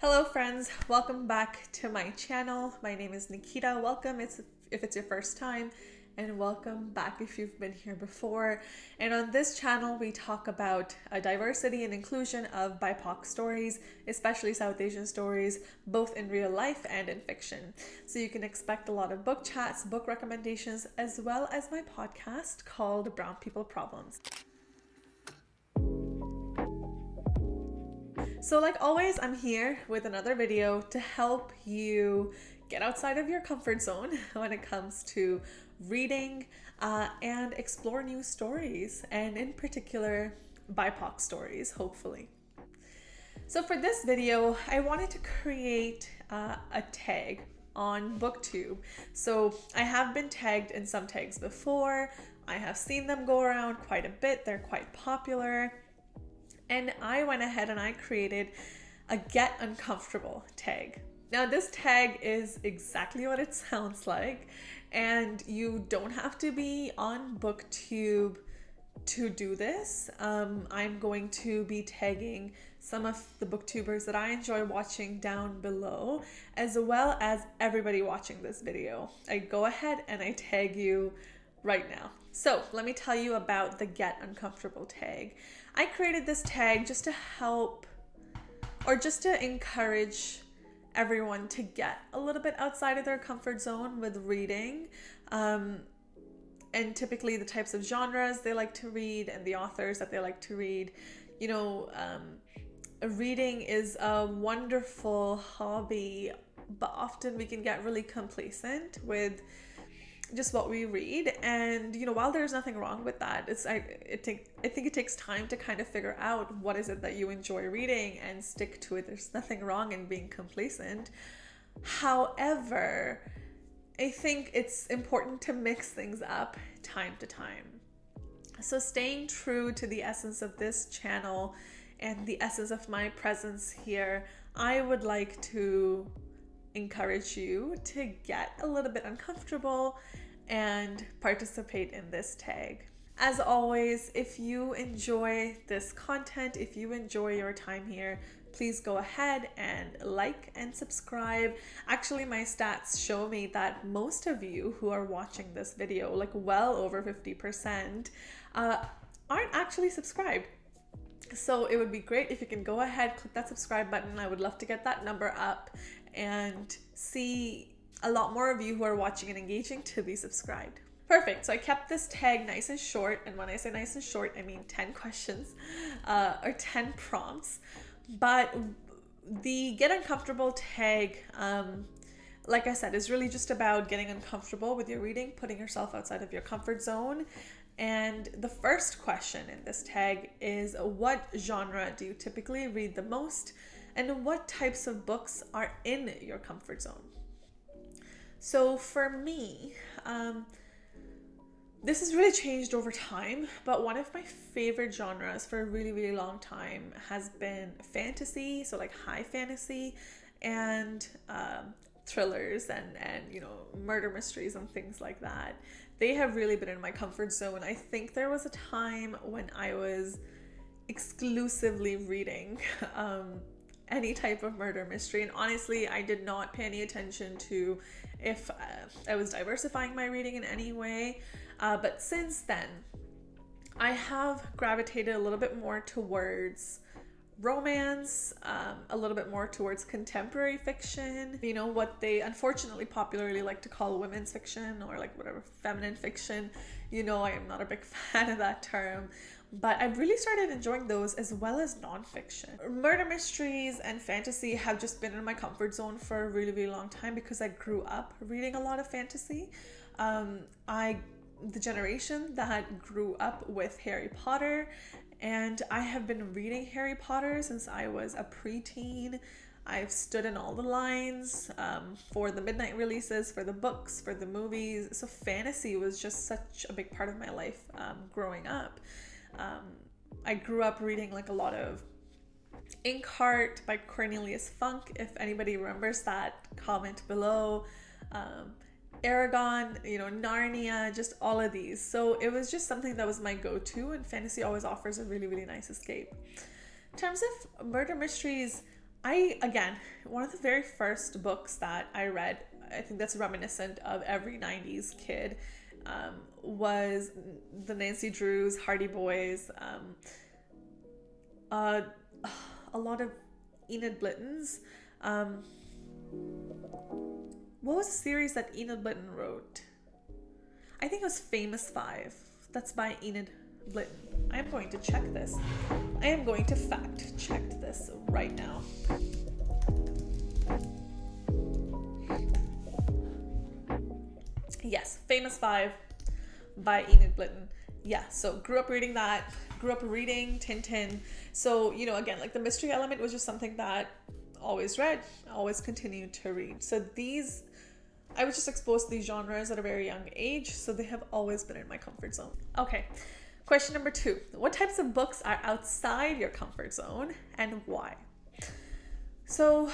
Hello friends, welcome back to my channel. My name is Nikita. Welcome if it's your first time, and welcome back if you've been here before. And on this channel we talk about diversity and inclusion of BIPOC stories, especially South Asian stories, both in real life and in fiction. So you can expect a lot of book chats, book recommendations, as well as my podcast called Brown People Problems. So like always, I'm here with another video to help you get outside of your comfort zone when it comes to reading and explore new stories, and in particular BIPOC stories, hopefully. So for this video, I wanted to create a tag on BookTube. So I have been tagged in some tags before. I have seen them go around quite a bit. They're quite popular. And I went ahead and I created a Get Uncomfortable tag. Now this tag is exactly what it sounds like, and you don't have to be on BookTube to do this. I'm going to be tagging some of the booktubers that I enjoy watching down below, as well as everybody watching this video. I go ahead and I tag you right now. So let me tell you about the Get Uncomfortable tag. I created this tag just to help, or just to encourage everyone to get a little bit outside of their comfort zone with reading, and typically the types of genres they like to read and the authors that they like to read. You know, reading is a wonderful hobby, but often we can get really complacent with just what we read. And you know, while there's nothing wrong with that, I think it takes time to kind of figure out what is it that you enjoy reading and stick to it. There's nothing wrong in being complacent. However, I think it's important to mix things up time to time. So staying true to the essence of this channel and the essence of my presence here, I would like to encourage you to get a little bit uncomfortable and participate in this tag. As always, if you enjoy this content, if you enjoy your time here, please go ahead and like and subscribe. Actually, my stats show me that most of you who are watching this video, like well over 50%, aren't actually subscribed. So it would be great if you can go ahead, click that subscribe button. I would love to get that number up and see a lot more of you who are watching and engaging to be subscribed. Perfect. So I kept this tag nice and short. And when I say nice and short, I mean 10 questions or 10 prompts. But the Get Uncomfortable tag, like I said, is really just about getting uncomfortable with your reading, putting yourself outside of your comfort zone. And the first question in this tag is, what genre do you typically read the most? And what types of books are in your comfort zone? So for me, this has really changed over time, but one of my favorite genres for a really, really long time has been fantasy, so like high fantasy, and thrillers and you know, murder mysteries and things like that. They have really been in my comfort zone. I think there was a time when I was exclusively reading any type of murder mystery, and honestly I did not pay any attention to if I was diversifying my reading in any way, but since then I have gravitated a little bit more towards romance, a little bit more towards contemporary fiction, you know, what they unfortunately popularly like to call women's fiction, or like whatever, feminine fiction. You know, I am not a big fan of that term, but I've really started enjoying those, as well as nonfiction. Murder mysteries and fantasy have just been in my comfort zone for a really, really long time because I grew up reading a lot of fantasy. The generation that grew up with Harry Potter, and I have been reading Harry Potter since I was a preteen. I've stood in all the lines for the midnight releases, for the books, for the movies. So fantasy was just such a big part of my life growing up. I grew up reading like a lot of Inkheart by Cornelius Funk. If anybody remembers that, comment below. Aragon, you know, Narnia, just all of these. So it was just something that was my go-to, and fantasy always offers a really, really nice escape. In terms of murder mysteries, again, one of the very first books that I read, I think that's reminiscent of every 90s kid, was the Nancy Drews, Hardy Boys, a lot of Enid Blyton's. What was the series that Enid Blyton wrote? I think it was Famous Five. That's by Enid Blyton. I am going to check this. I am going to fact check this right now. Yes, Famous Five by Enid Blyton. Yeah, so grew up reading that, grew up reading Tintin. So, you know, again, like the mystery element was just something that always read, always continued to read. So these, I was just exposed to these genres at a very young age, so they have always been in my comfort zone. Okay, question number 2. What types of books are outside your comfort zone and why? So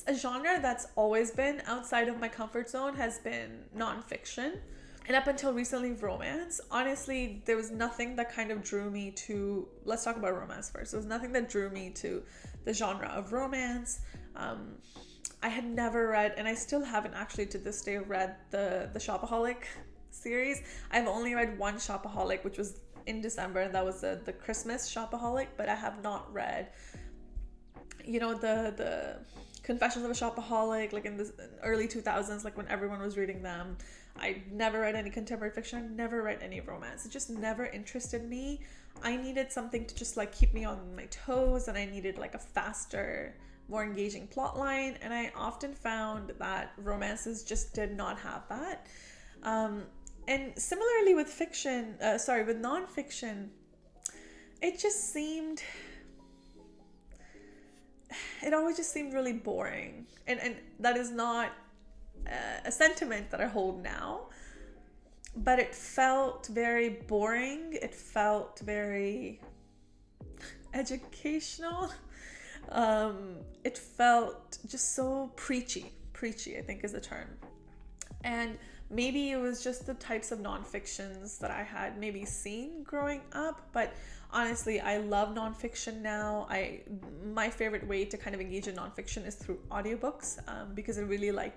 a genre that's always been outside of my comfort zone has been nonfiction. And up until recently, romance. Honestly, there was nothing that kind of drew me to, let's talk about romance first. There was nothing that drew me to the genre of romance. I had never read, and I still haven't actually to this day read the Shopaholic series. I've only read one Shopaholic, which was in December, and that was the Christmas Shopaholic, but I have not read, you know, the Confessions of a Shopaholic, like in the early 2000s, like when everyone was reading them. I never read any contemporary fiction. I never read any romance. It just never interested me. I needed something to just like keep me on my toes, and I needed like a faster, more engaging plot line. And I often found that romances just did not have that. And similarly with with nonfiction, it just seemed, it always just seemed really boring. And that is not a sentiment that I hold now, but it felt very boring. It felt very educational. It felt just so preachy, I think is the term. And maybe it was just the types of nonfictions that I had maybe seen growing up, but honestly, I love nonfiction now. My favorite way to kind of engage in nonfiction is through audiobooks, because I really like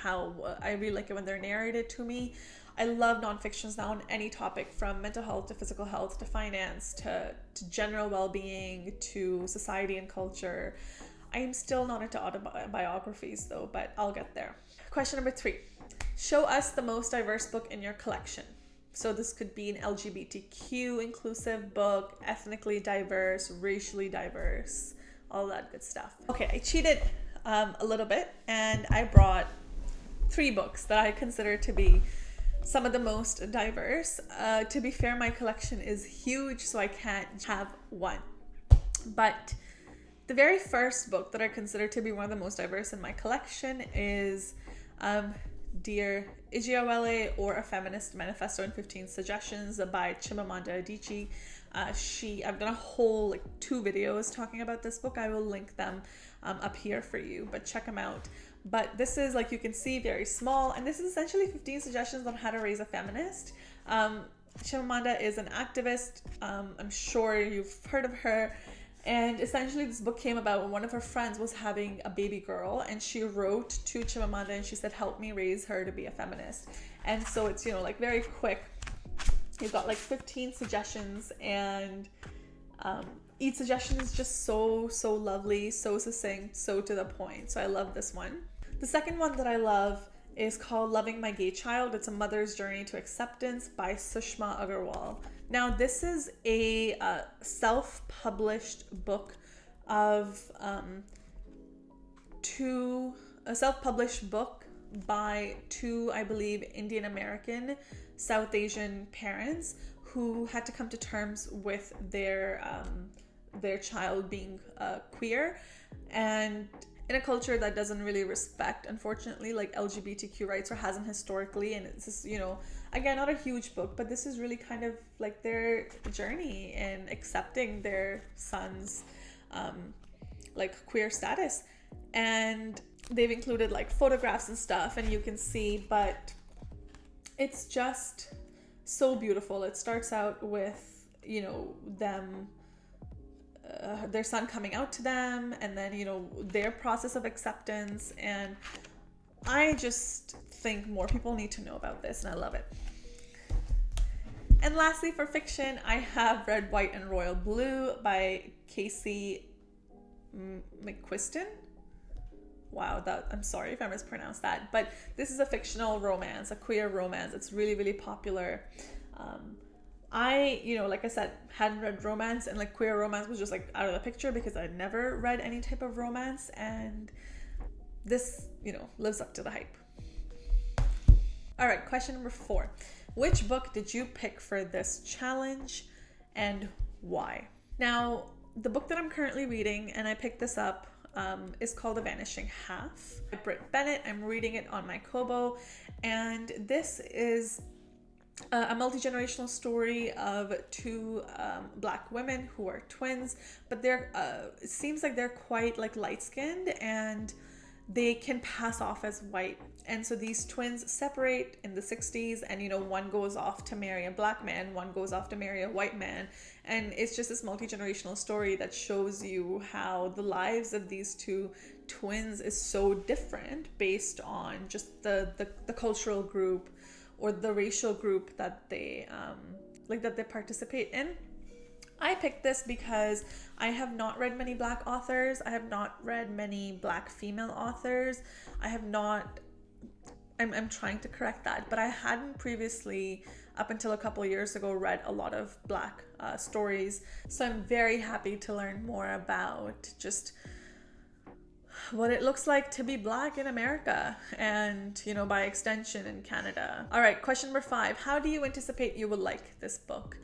it when they're narrated to me. I love nonfictions now on any topic, from mental health to physical health to finance to general well-being to society and culture. I am still not into autobiographies though, but I'll get there. Question number 3. Show us the most diverse book in your collection. So this could be an LGBTQ inclusive book, ethnically diverse, racially diverse, all that good stuff. Okay, I cheated a little bit, and I brought 3 books that I consider to be some of the most diverse. To be fair, my collection is huge, so I can't have one. But the very first book that I consider to be one of the most diverse in my collection is Dear Ijeawele, or A Feminist Manifesto in 15 Suggestions by Chimamanda Adichie. I've done a whole 2 videos talking about this book. I will link them up here for you, but check them out. But this is, like you can see, very small, and this is essentially 15 suggestions on how to raise a feminist. Chimamanda is an activist. I'm sure you've heard of her. And essentially this book came about when one of her friends was having a baby girl, and she wrote to Chimamanda and she said, help me raise her to be a feminist. And so it's, like very quick. You've got like 15 suggestions, and each suggestion is just so lovely, so succinct, so to the point. So I love this one. The second one that I love is called Loving My Gay Child. It's a mother's journey to acceptance by Sushma Agarwal. Now, this is a self-published book of a self-published book by 2, I believe, Indian American South Asian parents who had to come to terms with their child being queer, and in a culture that doesn't really respect, unfortunately, like LGBTQ rights, or hasn't historically. And it's just, again, not a huge book, but this is really kind of like their journey in accepting their son's like queer status. And they've included like photographs and stuff, and you can see, but it's just so beautiful. It starts out with, them their son coming out to them, and then, you know, their process of acceptance. And I just think more people need to know about this, and I love it. And lastly, for fiction, I have Red, White, and Royal Blue by Casey McQuiston. Wow, I'm sorry if I mispronounced that, but this is a fictional romance, a queer romance. It's really, really popular. I, you know, like I said, hadn't read romance, and like queer romance was just like out of the picture because I'd never read any type of romance, and this, you know, lives up to the hype. All right, question number 4. Which book did you pick for this challenge and why? Now, the book that I'm currently reading, and I picked this up, is called The Vanishing Half by Britt Bennett. I'm reading it on my Kobo, and this is a multi-generational story of 2 Black women who are twins, but they're it seems like they're quite like light-skinned, and they can pass off as white. And so these twins separate in the 60s, and, you know, one goes off to marry a Black man, one goes off to marry a white man. And it's just this multi-generational story that shows you how the lives of these 2 twins is so different based on just the cultural group or the racial group that they that they participate in. I picked this because I have not read many Black authors. I have not read many Black female authors. I'm trying to correct that, but I hadn't previously, up until a couple of years ago, read a lot of Black stories. So I'm very happy to learn more about just what it looks like to be Black in America and, you know, by extension in Canada. All right, question number 5. How do you anticipate you will like this book?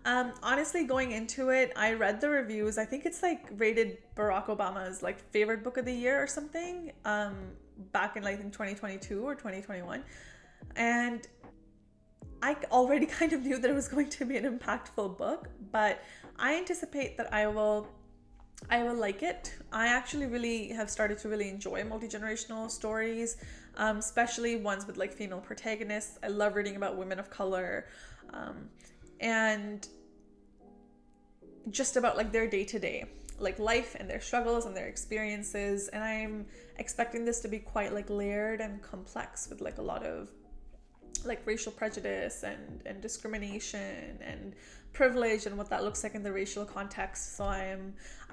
Honestly, going into it, I read the reviews. I think it's like rated Barack Obama's like favorite book of the year or something, back in like in 2022 or 2021. And I already kind of knew that it was going to be an impactful book, but I anticipate that I will like it. I actually really have started to really enjoy multi-generational stories, especially ones with like female protagonists. I love reading about women of color, and just about like their day-to-day like life and their struggles and their experiences. And I'm expecting this to be quite like layered and complex with like a lot of like racial prejudice and discrimination and privilege and what that looks like in the racial context. So I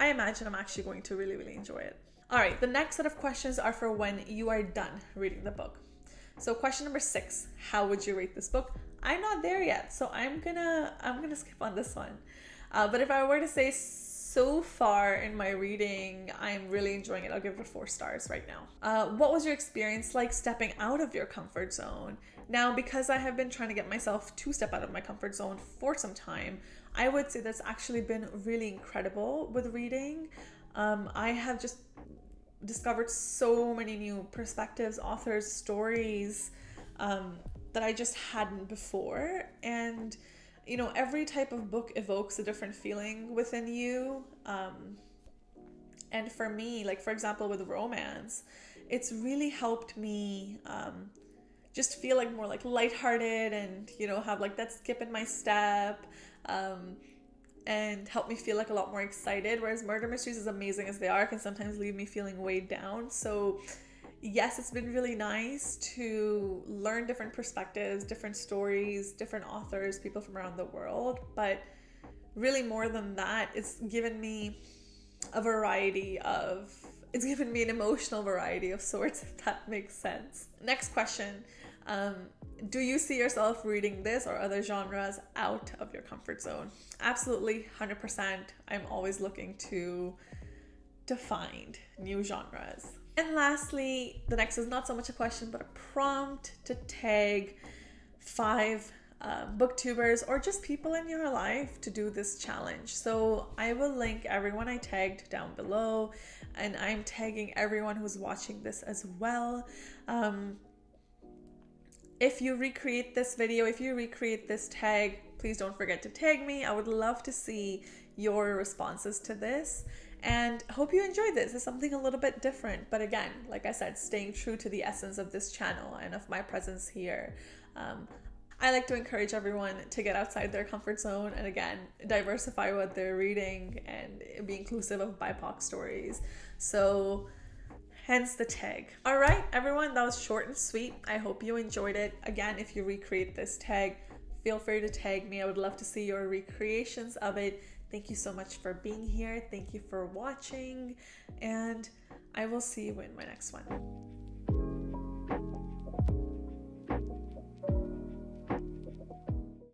imagine I'm actually going to really, really enjoy it. All right, the next set of questions are for when you are done reading the book. So question number 6, how would you rate this book? I'm not there yet, so I'm gonna skip on this one. But if I were to say so far in my reading, I'm really enjoying it. I'll give it 4 stars right now. What was your experience like stepping out of your comfort zone? Now, because I have been trying to get myself to step out of my comfort zone for some time, I would say that's actually been really incredible with reading. I have just discovered so many new perspectives, authors, stories that I just hadn't before. And, you know, every type of book evokes a different feeling within you. And for me, like, for example, with romance, it's really helped me just feel like more like lighthearted and, you know, have like that skip in my step, and help me feel like a lot more excited. Whereas murder mysteries, as amazing as they are, can sometimes leave me feeling weighed down. So yes, it's been really nice to learn different perspectives, different stories, different authors, people from around the world. But really more than that, it's given me an emotional variety of sorts, if that makes sense. Next question. Do you see yourself reading this or other genres out of your comfort zone? Absolutely, 100%. I'm always looking to find new genres. And lastly, the next is not so much a question, but a prompt to tag 5 booktubers or just people in your life to do this challenge. So I will link everyone I tagged down below, and I'm tagging everyone who's watching this as well. If you recreate this video, if you recreate this tag, please don't forget to tag me. I would love to see your responses to this, and hope you enjoyed this. It's something a little bit different, but again, like I said, staying true to the essence of this channel and of my presence here. I like to encourage everyone to get outside their comfort zone and again, diversify what they're reading and be inclusive of BIPOC stories. So hence the tag. All right, everyone, that was short and sweet. I hope you enjoyed it. Again, if you recreate this tag, feel free to tag me. I would love to see your recreations of it. Thank you so much for being here. Thank you for watching, and I will see you in my next one.